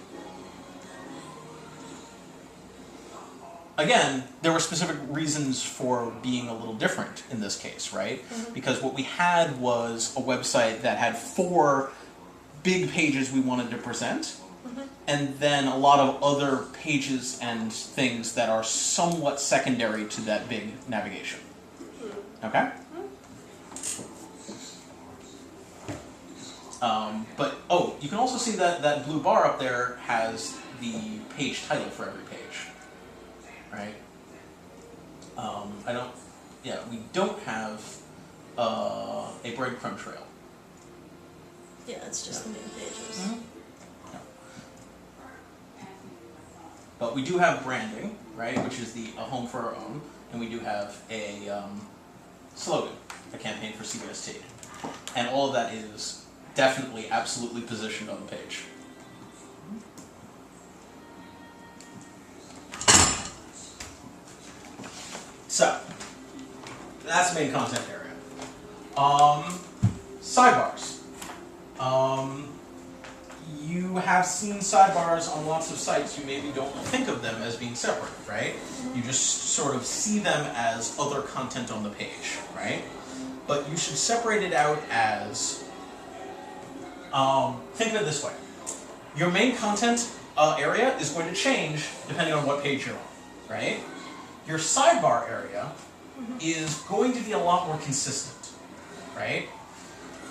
Again, there were specific reasons for being a little different in this case, right? Because what we had was a website that had 4 big pages we wanted to present, and then a lot of other pages and things that are somewhat secondary to that big navigation. Okay? But, oh, you can also see that that blue bar up there has the page title for every page, right? We don't have a breadcrumb trail. Yeah, it's just the main pages. No. But we do have branding, right, which is a home for our own, and we do have a slogan, a campaign for CBST. And all of that is definitely, absolutely positioned on the page. So, that's the main content area. Sidebars. You have seen sidebars on lots of sites. You maybe don't think of them as being separate, right? You just sort of see them as other content on the page, right? But you should separate it out as, think of it this way. Your main content area is going to change depending on what page you're on, right? Your sidebar area is going to be a lot more consistent, right?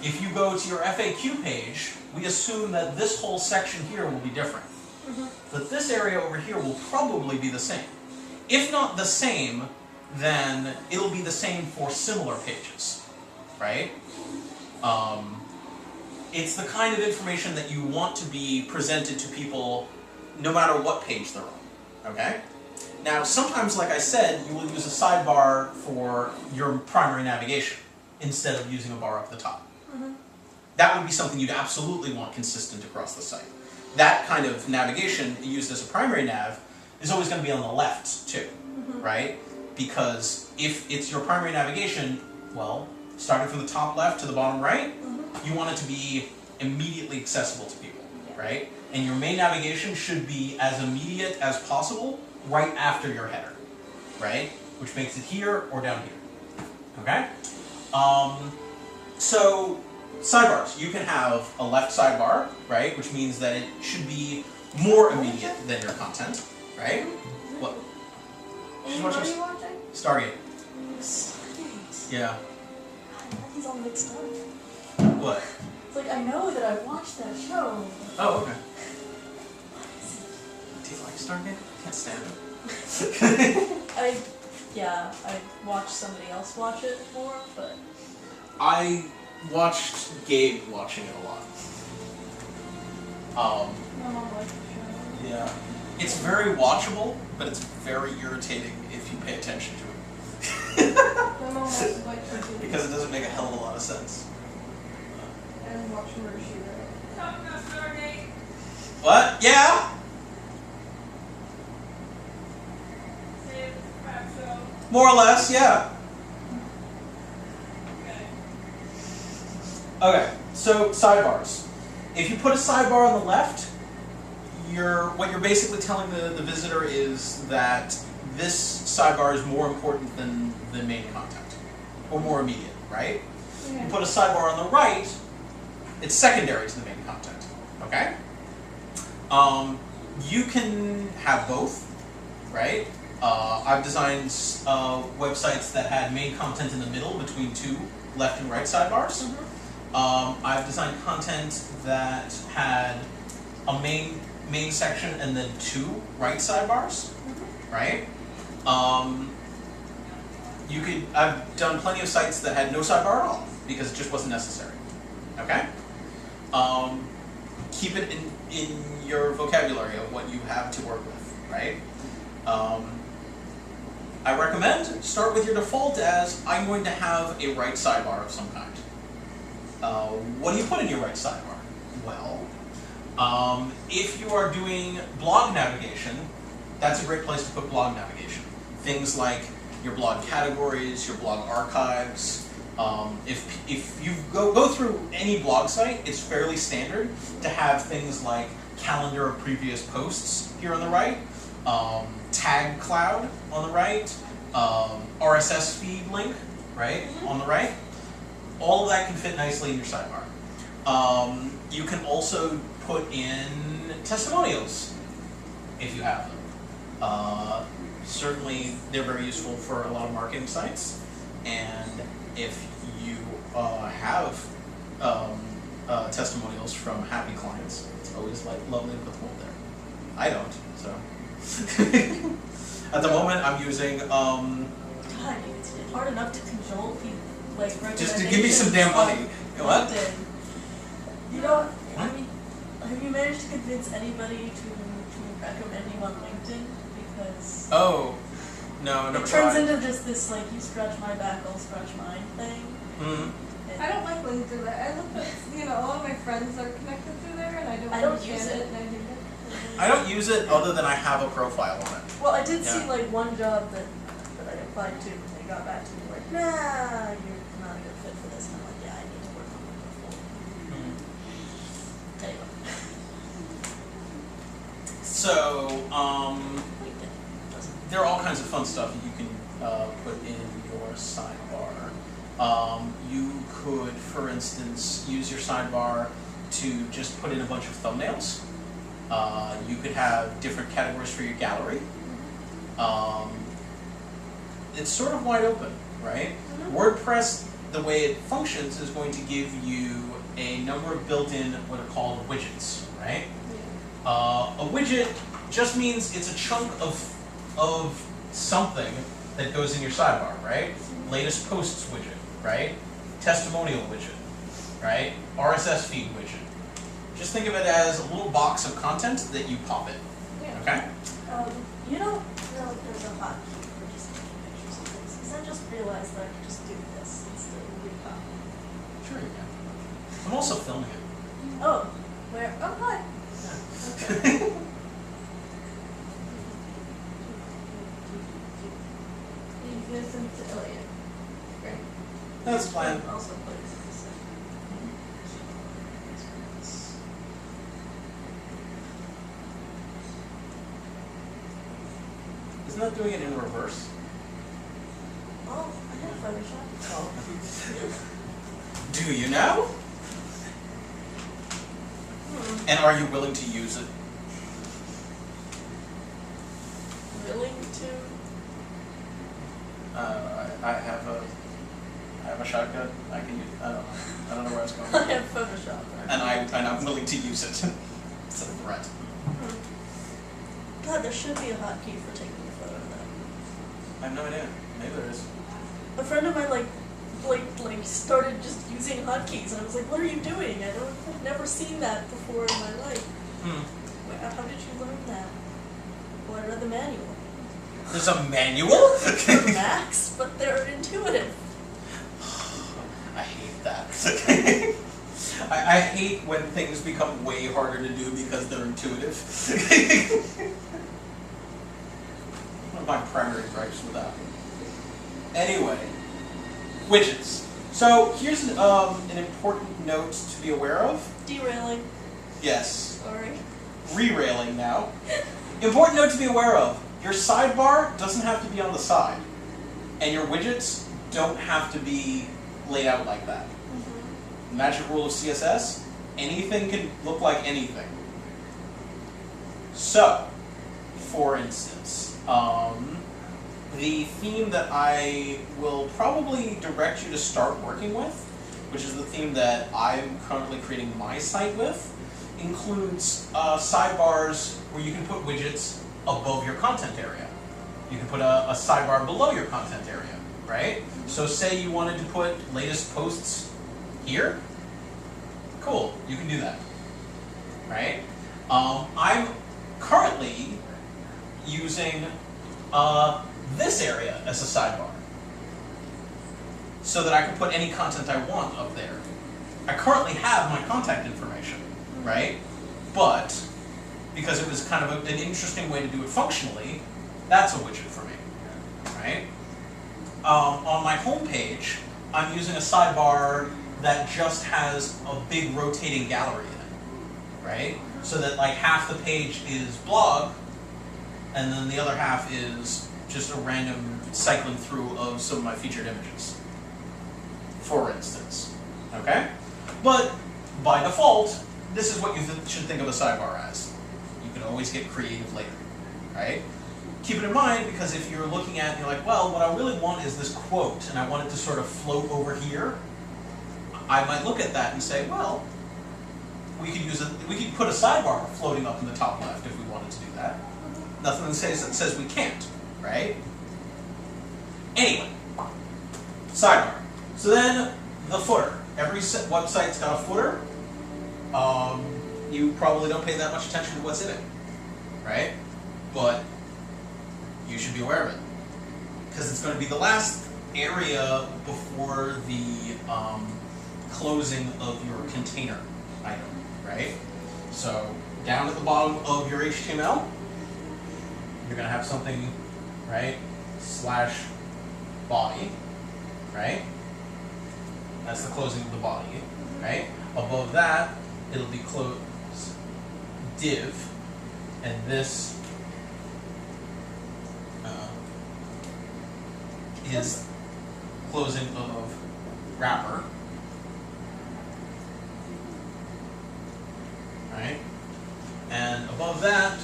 If you go to your FAQ page, we assume that this whole section here will be different. But this area over here will probably be the same. If not the same, then it'll be the same for similar pages, right? It's the kind of information that you want to be presented to people no matter what page they're on, okay? Now, sometimes, like I said, you will use a sidebar for your primary navigation instead of using a bar up the top. That would be something you'd absolutely want consistent across the site. That kind of navigation used as a primary nav is always going to be on the left too, right? Because if it's your primary navigation, well, starting from the top left to the bottom right, you want it to be immediately accessible to people, right? And your main navigation should be as immediate as possible right after your header, right? Which makes it here or down here, okay? So, sidebars. You can have a left sidebar, right? Which means that it should be more immediate than your content, right? What? What are you watching? Stargate. Stargate. Yeah. God, he's all mixed up. What? It's like, I know that I've watched that show. Oh, okay. Do you like Stargate? I can't stand it. I watched somebody else watch it more, but... I watched Gabe watching it a lot. My mom liked the show. Yeah. It's very watchable, but it's very irritating if you pay attention to it. My mom also liked her too. Because it doesn't make a hell of a lot of sense. And watch Murder, She Wrote. Talking about Stargate. What? Yeah? More or less, yeah. Okay, so sidebars. If you put a sidebar on the left, what you're basically telling the visitor is that this sidebar is more important than the main content, or more immediate, right? You put a sidebar on the right, it's secondary to the main content, okay? You can have both, right? I've designed websites that had main content in the middle between two left and right sidebars. I've designed content that had a main section and then two right sidebars, right? I've done plenty of sites that had no sidebar at all because it just wasn't necessary. Okay? Keep it in your vocabulary of what you have to work with, right? I recommend start with your default as I'm going to have a right sidebar of some kind. What do you put in your right sidebar? Well, if you are doing blog navigation, that's a great place to put blog navigation. Things like your blog categories, your blog archives. If you go through any blog site, it's fairly standard to have things like calendar of previous posts here on the right, tag cloud on the right, RSS feed link, right, on the right. All of that can fit nicely in your sidebar. You can also put in testimonials if you have them. Certainly, they're very useful for a lot of marketing sites, and if you have testimonials from happy clients, it's always lovely to put them up there. I don't, so. At the moment, I'm using God, it's hard enough to cajole people, like, Just to give me some damn money. You know what? LinkedIn. You know, have you managed to convince anybody to recommend you on LinkedIn? Because Oh, no, never it turns tried. into just this, like, you scratch my back, I'll scratch mine thing. Mhm. I don't like LinkedIn through there. I look at, a lot of my friends are connected through there, and I don't use understand it. and I hate it. I don't use it other than I have a profile on it. Well, I did see, Yeah. like, one job that I applied to, and they got back to me like, nah, you're not a good fit for this. And I'm like, yeah, I need to work on my portfolio. Anyway. So, LinkedIn doesn't. there are all kinds of fun stuff that you can put in your sidebar. You could, for instance, use your sidebar to just put in a bunch of thumbnails. You could have different categories for your gallery. It's sort of wide open, right? WordPress, the way it functions, is going to give you a number of built-in what are called widgets, right? A widget just means it's a chunk of something that goes in your sidebar, right? Latest posts widget, right? Testimonial widget, right? RSS feed widget. Just think of it as a little box of content that you pop in, Yeah. okay? You don't know if there's a hotkey for just taking pictures of things, because I just realized that I could just do this instead of recopy. Sure you can. I'm also filming it. Oh, where? Oh, hi. Leave this into Elliot. Great. That's fine. Also plays this. Isn't that doing it in reverse? Oh, I have Photoshop. Oh. Do you now? And are you willing to use it? Willing to? I have a shotgun. I can use. I don't know where I was going. I have Photoshop. And I'm willing to use it. It's a threat. God, there should be a hotkey for taking a photo of that. I have no idea. Maybe there is. A friend of mine like started just using hotkeys, and I was like, "What are you doing? I've never seen that before in my life. How did you learn that?" Well, I read the manual. There's a manual? They're Macs, but they're intuitive. I hate that. I hate when things become way harder to do because they're intuitive. One of my primary gripes with that. Anyway, widgets. So here's an important note to be aware of. Derailing. Yes, Sorry. re-railing now. Important note to be aware of. Your sidebar doesn't have to be on the side. And your widgets don't have to be laid out like that. Magic rule of CSS, anything can look like anything. So, for instance, the theme that I will probably direct you to start working with, which is the theme that I'm currently creating my site with, includes sidebars where you can put widgets above your content area. You can put a sidebar below your content area, right? So say you wanted to put latest posts here, cool, you can do that, right? I'm currently using this area as a sidebar so that I can put any content I want up there. I currently have my contact information, right? But because it was kind of an interesting way to do it functionally, that's a widget for me, right? On my home page, I'm using a sidebar that just has a big rotating gallery in it, right? So that like half the page is blog, and then the other half is just a random cycling through of some of my featured images, for instance, okay? But by default, this is what you should think of a sidebar as. You can always get creative later, right? Keep it in mind, because if you're looking at, you're like, well, what I really want is this quote, and I want it to sort of float over here, I might look at that and say, well, we could put a sidebar floating up in the top left if we wanted to do that. Nothing says we can't, right? Anyway, sidebar. So then the footer. Every website's got a footer. You probably don't pay that much attention to what's in it, right? But you should be aware of it because it's going to be the last area before the closing of your container item, right? So down at the bottom of your HTML, you're going to have something, right? /body, right? That's the closing of the body, right? Above that, it'll be close div, and this is closing of wrapper, right? And above that,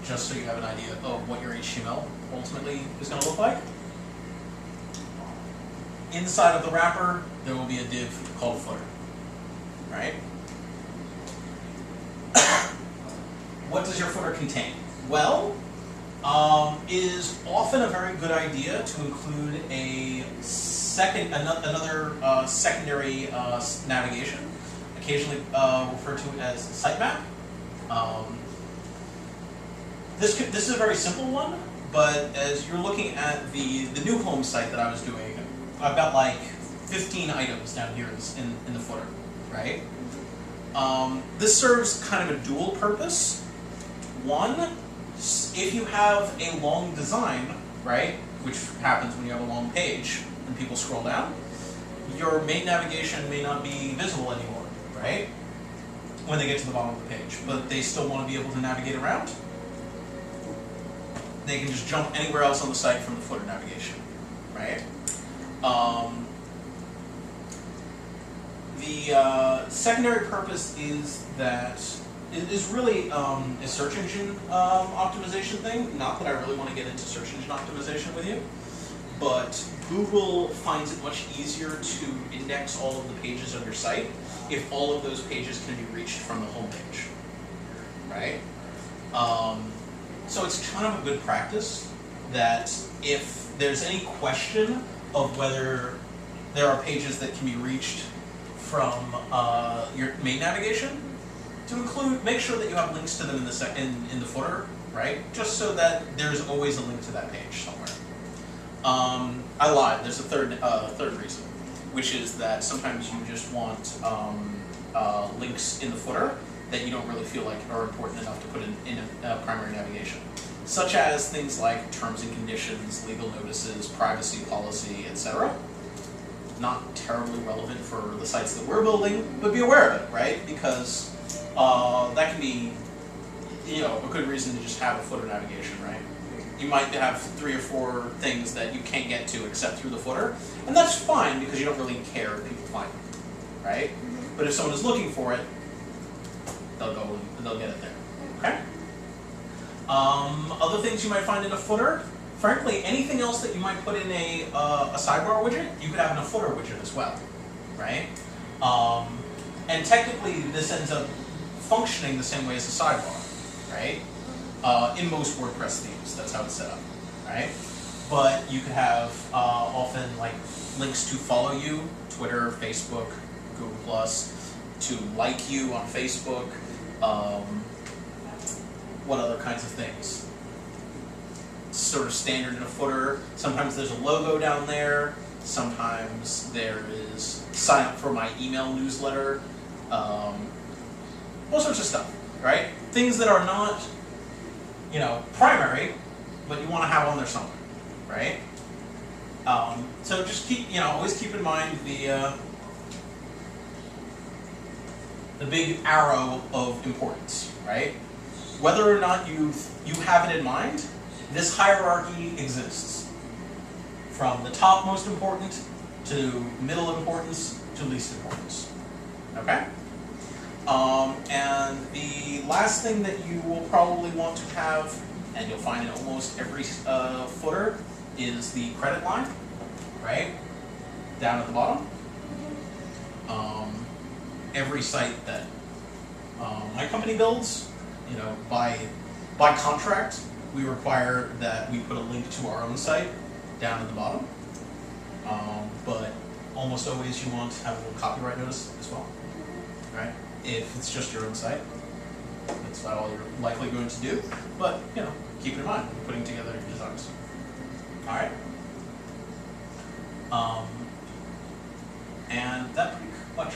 just so you have an idea of what your HTML ultimately is going to look like. Inside of the wrapper, there will be a div called footer, right? What does your footer contain? Well, it is often a very good idea to include another secondary navigation, occasionally referred to as sitemap. This is a very simple one, but as you're looking at the new home site that I was doing, I've got like 15 items down here in the footer, right? This serves kind of a dual purpose. One, if you have a long design, right, which happens when you have a long page and people scroll down, your main navigation may not be visible anymore, right, when they get to the bottom of the page, but they still want to be able to navigate around. They can just jump anywhere else on the site from the footer navigation, right? The secondary purpose is that it is really a search engine optimization thing. Not that I really want to get into search engine optimization with you, but Google finds it much easier to index all of the pages of your site if all of those pages can be reached from the home page, right? So it's kind of a good practice that if there's any question of whether there are pages that can be reached from your main navigation, to make sure that you have links to them in the footer, right? Just so that there's always a link to that page somewhere. I lied. There's a third reason, which is that sometimes you just want links in the footer that you don't really feel like are important enough to put in primary navigation, such as things like terms and conditions, legal notices, privacy policy, etc. Not terribly relevant for the sites that we're building, but be aware of it, right? Because that can be, a good reason to just have a footer navigation, right? You might have 3 or 4 things that you can't get to except through the footer, and that's fine because you don't really care if people find it, right? But if someone is looking for it, they'll go and they'll get it there, okay? Other things you might find in a footer, frankly, anything else that you might put in a sidebar widget, you could have in a footer widget as well, right? And technically, this ends up functioning the same way as a sidebar, right? In most WordPress themes, that's how it's set up, right? But you could have often like links to follow you, Twitter, Facebook, Google+, to like you on Facebook, what other kinds of things? Sort of standard in a footer. Sometimes there's a logo down there. Sometimes there is sign up for my email newsletter. All sorts of stuff, right? Things that are not, primary, but you want to have on there somewhere, right? So just keep, always keep in mind the big arrow of importance, right? Whether or not you have it in mind, this hierarchy exists. From the top most important to middle importance to least importance. Okay? And the last thing that you will probably want to have, and you'll find in almost every footer, is the credit line, right? Down at the bottom. Every site that my company builds, you know, by contract, we require that we put a link to our own site down at the bottom. But almost always you want to have a little copyright notice as well, right? If it's just your own site, that's about all you're likely going to do. But, you know, keep it in mind when putting together your designs. All right. And that pretty much